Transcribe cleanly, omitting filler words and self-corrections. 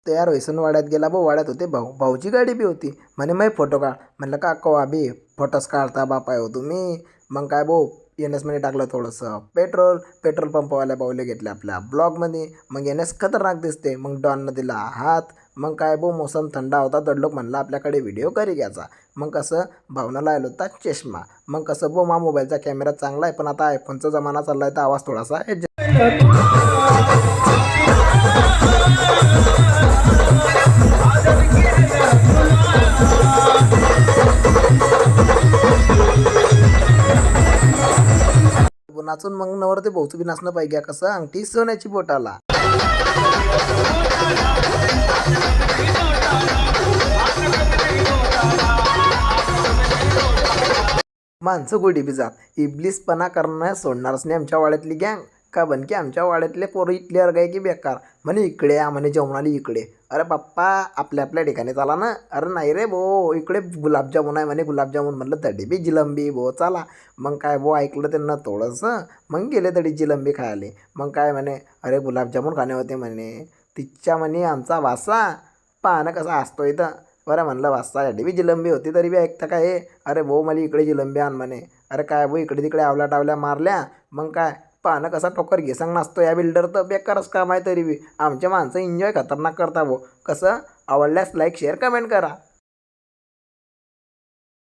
तयार व्हायसन वाड्यात गेला. वाड्यात होते भाऊची गाडी बी होती. म्हणे मै फोटो काढ. म्हणलं का कवा बी फोटोच काढता बापाय हो तुम्ही. मग काय एन एसमध्ये टाकलं थोडंसं पेट्रोल पंपवाल्या बाऊले घेतले आपल्या ब्लॉगमध्ये. मग एन एस खतरनाक दिसते. मग डॉननं दिला हात. मग काय मोसम थंडा होता. दडलोक म्हणला आपल्याकडे व्हिडिओ करी घ्यायचा. मग कसं भावना लायला होता चष्मा. मग कसं मा मोबाईलचा कॅमेरा चांगला आहे, पण आता आयफोनचा जमाना चालला आहे तर आवाज थोडासा नाचून मग नवर ते भाऊचं बी नाचणं पाहिजे. कसं अंगठी सोन्याची बोटाला. माणसं गोडी बी जात इबलिसपणा करणं सोडणारच नाही आमच्या वाड्यातली गँग. का बन की आमच्या वाड्यातले पोरं इथले अर्ग आहे की बेकार. म्हणे इकडे या म्हणे जेवणाली इकडे. अरे बाप्पा आपल्या ठिकाणी चाला ना. अरे नाही रे इकडे गुलाबजामुन आहे म्हणे. गुलाबजामुन म्हणलं तडी बी जिलंबी चला. मग काय ऐकलं त्यांना थोडंसं. मग गेले तडी जिलंबी खायले. मग काय म्हणे अरे गुलाबजामुन खाणे होते म्हणे. तिच्या म्हणे आमचा वासा पाहणं कसा असतो इथं. बरं म्हणलं वाजतासाठी बी जिलंबी होती तरी बी ऐकता काय. अरे मला इकडे जिलंबी आण म्हणे. अरे काय इकडे तिकडे आवल्या टावल्या मारल्या. मग काय पाहणं कसा टोकर घेसांग नाचतो या बिल्डर. तर बेकारच काम आहे तरी बी. आमच्या माणसं एन्जॉय खतरनाक करता कसं आवडल्यास लाईक शेअर कमेंट करा.